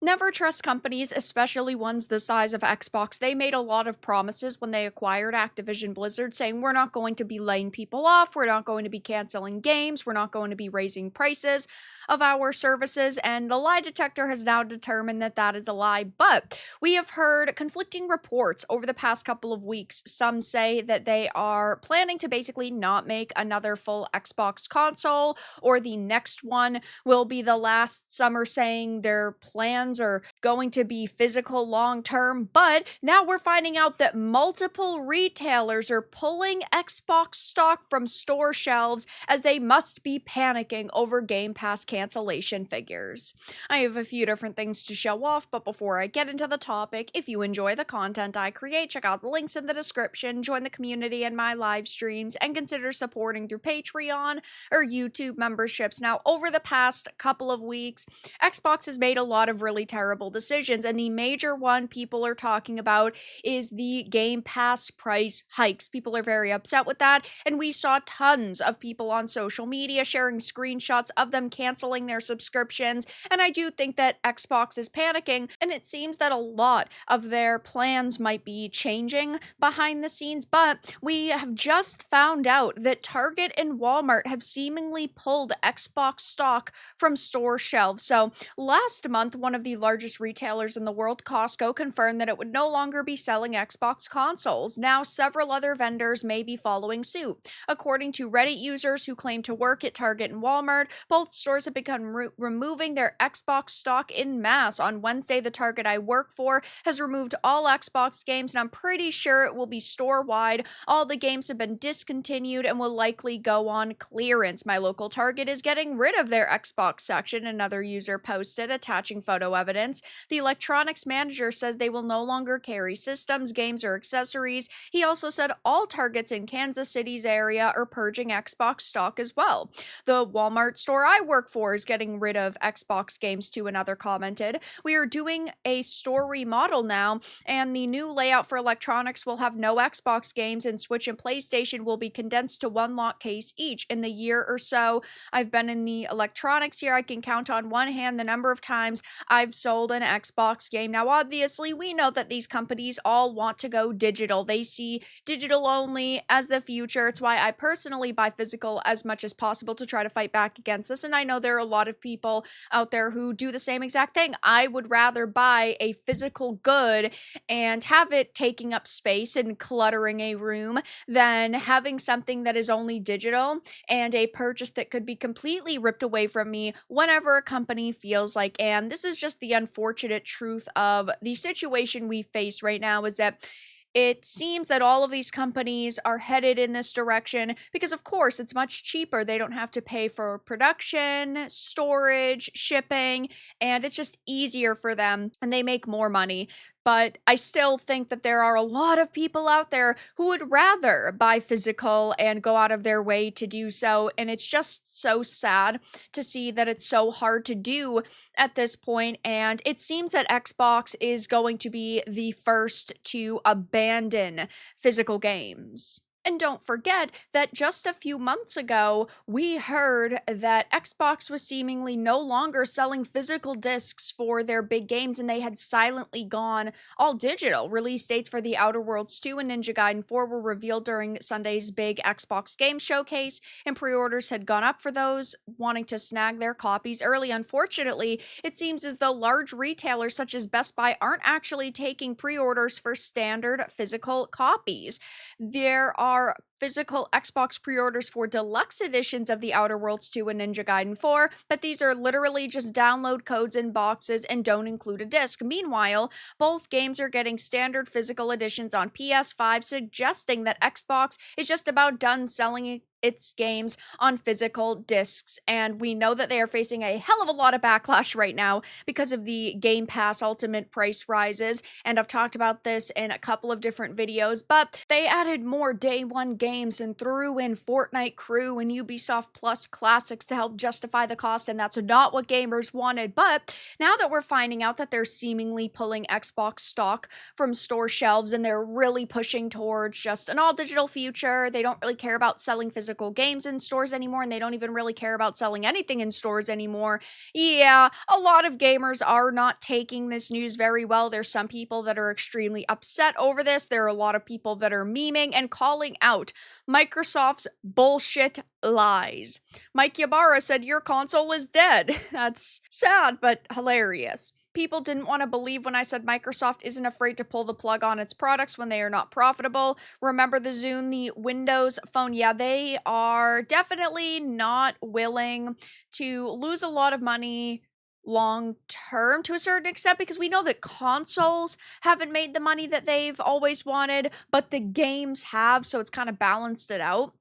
Never trust companies, especially ones the size of Xbox. They made a lot of promises when they acquired Activision Blizzard, saying we're not going to be laying people off, we're not going to be canceling games, we're not going to be raising prices of our services, and the lie detector has now determined that that is a lie. But we have heard conflicting reports over the past couple of weeks. Some say that they are planning to basically not make another full Xbox console, or the next one will be the last. Some are saying their plans are going to be physical long term, but now we're finding out that multiple retailers are pulling Xbox stock from store shelves as they must be panicking over Game Pass cancellation figures. I have a few different things to show off, but before I get into the topic, if you enjoy the content I create, check out the links in the description, join the community in my live streams, and consider supporting through Patreon or YouTube memberships. Now, over the past couple of weeks, Xbox has made a lot of really terrible decisions, and the major one people are talking about is the Game Pass price hikes. People are very upset with that, and we saw tons of people on social media sharing screenshots of them canceling their subscriptions, and I do think that Xbox is panicking, and it seems that a lot of their plans might be changing behind the scenes, but we have just found out that Target and Walmart have seemingly pulled Xbox stock from store shelves. So last month, one of the largest retailers in the world, Costco, confirmed that it would no longer be selling Xbox consoles. Now, several other vendors may be following suit. According to Reddit users who claim to work at Target and Walmart, both stores have begun removing their Xbox stock in mass. On Wednesday, the Target I work for has removed all Xbox games, and I'm pretty sure it will be store-wide. All the games have been discontinued and will likely go on clearance. My local Target is getting rid of their Xbox section, another user posted, attaching photo evidence. The electronics manager says they will no longer carry systems, games, or accessories. He also said all Targets in Kansas City's area are purging Xbox stock as well. The Walmart store I work for is getting rid of Xbox games too, another commented. We are doing a store remodel now, and the new layout for electronics will have no Xbox games, and Switch and PlayStation will be condensed to one lock case each. In the year or so I've been in the electronics here, I can count on one hand the number of times I've sold an Xbox game. Now, obviously, we know that these companies all want to go digital. They see digital only as the future. It's why I personally buy physical as much as possible to try to fight back against this. And I know there are a lot of people out there who do the same exact thing. I would rather buy a physical good and have it taking up space and cluttering a room than having something that is only digital and a purchase that could be completely ripped away from me whenever a company feels like. And this is just the unfortunate truth of the situation we face right now, is that it seems that all of these companies are headed in this direction because, of course, it's much cheaper. They don't have to pay for production, storage, shipping, and it's just easier for them, and they make more money. But I still think that there are a lot of people out there who would rather buy physical and go out of their way to do so. And it's just so sad to see that it's so hard to do at this point. And it seems that Xbox is going to be the first to abandon physical games. And don't forget that just a few months ago, we heard that Xbox was seemingly no longer selling physical discs for their big games, and they had silently gone all digital. Release dates for The Outer Worlds 2 and Ninja Gaiden 4 were revealed during Sunday's big Xbox game showcase, and pre-orders had gone up for those wanting to snag their copies early. Unfortunately, it seems as though large retailers such as Best Buy aren't actually taking pre-orders for standard physical copies. There are physical Xbox pre-orders for deluxe editions of The Outer Worlds 2 and Ninja Gaiden 4, but these are literally just download codes in boxes and don't include a disc. Meanwhile, both games are getting standard physical editions on PS5, suggesting that Xbox is just about done selling its games on physical discs, and we know that they are facing a hell of a lot of backlash right now because of the Game Pass Ultimate price rises, and I've talked about this in a couple of different videos, but they added more day one games and threw in Fortnite Crew and Ubisoft Plus Classics to help justify the cost, and that's not what gamers wanted. But now that we're finding out that they're seemingly pulling Xbox stock from store shelves and they're really pushing towards just an all-digital future, they don't really care about selling physical physical games in stores anymore, and they don't even really care about selling anything in stores anymore. Yeah, a lot of gamers are not taking this news very well. There's some people that are extremely upset over this. There are a lot of people that are memeing and calling out Microsoft's bullshit lies. Mike Ybarra said, "Your console is dead." That's sad, but hilarious. People didn't want to believe when I said Microsoft isn't afraid to pull the plug on its products when they are not profitable. Remember the Zune, the Windows Phone? Yeah, they are definitely not willing to lose a lot of money long term to a certain extent, because we know that consoles haven't made the money that they've always wanted, but the games have, so it's kind of balanced it out.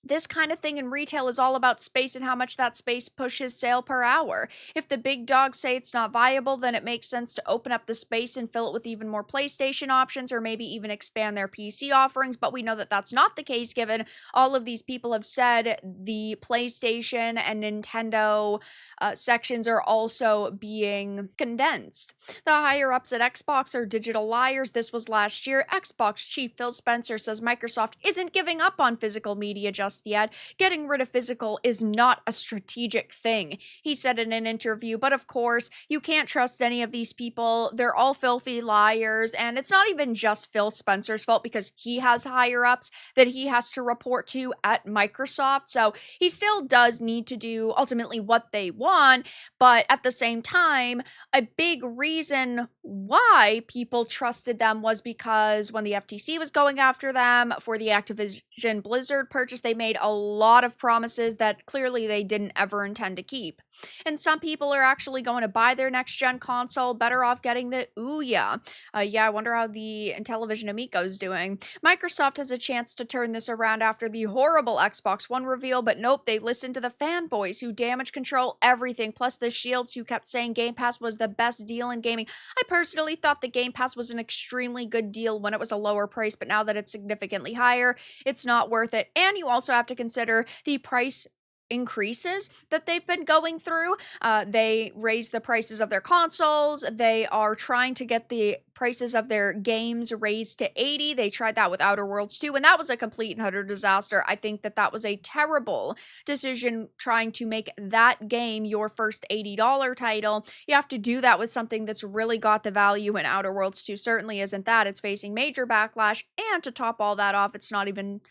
This kind of thing in retail is all about space and how much that space pushes sale per hour. If the big dogs say it's not viable, then it makes sense to open up the space and fill it with even more PlayStation options, or maybe even expand their PC offerings. But we know that that's not the case, given all of these people have said the PlayStation and Nintendo sections are also being condensed. The higher ups at Xbox are digital liars. This was last year. Xbox chief Phil Spencer says Microsoft isn't giving up on physical media just yet. Getting rid of physical is not a strategic thing, he said in an interview. But of course, you can't trust any of these people. They're all filthy liars, and it's not even just Phil Spencer's fault, because he has higher ups that he has to report to at Microsoft. So he still does need to do ultimately what they want, but at the same time, a big reason why people trusted them was because when the FTC was going after them for the Activision Blizzard purchase, they made a lot of promises that clearly they didn't ever intend to keep. And some people are actually going to buy their next gen console better off getting the Ouya. I wonder how the Intellivision Amico's doing. Microsoft has a chance to turn this around after the horrible Xbox One reveal, but nope, they listened to the fanboys who damage control everything, plus the shields who kept saying Game Pass was the best deal in gaming. I personally thought the Game Pass was an extremely good deal when it was a lower price, but now that it's significantly higher, it's not worth it. And you also have to consider the price increases that they've been going through. They raised the prices of their consoles. They are trying to get the prices of their games raised to 80. They tried that with Outer Worlds 2, and that was a complete and utter disaster. I think that that was a terrible decision, trying to make that game your first $80 title. You have to do that with something that's really got the value, and Outer Worlds 2 certainly isn't that. It's facing major backlash, and to top all that off, it's not even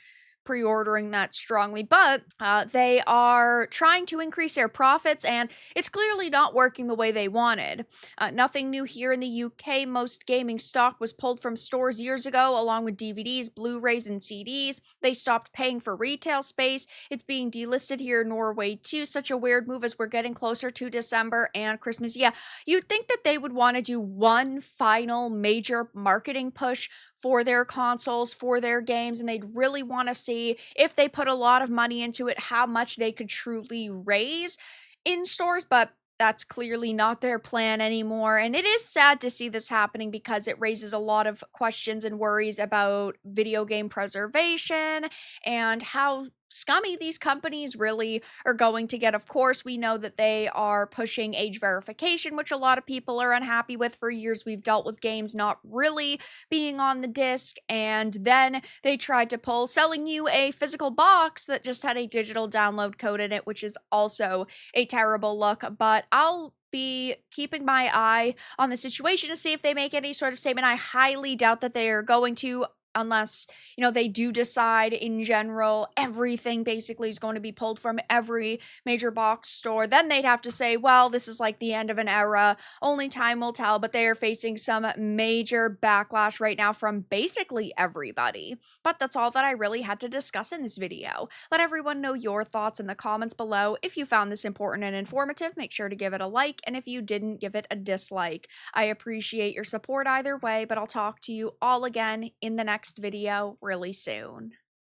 pre-ordering that strongly, but they are trying to increase their profits, and it's clearly not working the way they wanted. Nothing new here in the UK. Most gaming stock was pulled from stores years ago, along with DVDs, Blu-rays, and CDs. They stopped paying for retail space. It's being delisted here in Norway too. Such a weird move as we're getting closer to December and Christmas. Yeah, you'd think that they would want to do one final major marketing push for their consoles, for their games, and they'd really want to see, if they put a lot of money into it, how much they could truly raise in stores, but that's clearly not their plan anymore. And it is sad to see this happening, because it raises a lot of questions and worries about video game preservation and how scummy these companies really are going to get. Of course, we know that they are pushing age verification, which a lot of people are unhappy with. For years, we've dealt with games not really being on the disc, and then they tried to pull selling you a physical box that just had a digital download code in it, which is also a terrible look. But I'll be keeping my eye on the situation to see if they make any sort of statement. I highly doubt that they are going to, unless, they do decide in general everything basically is going to be pulled from every major box store. Then they'd have to say, well, this is like the end of an era. Only time will tell, but they are facing some major backlash right now from basically everybody. But that's all that I really had to discuss in this video. Let everyone know your thoughts in the comments below. If you found this important and informative, make sure to give it a like, and if you didn't, give it a dislike. I appreciate your support either way, but I'll talk to you all again in the next video really soon.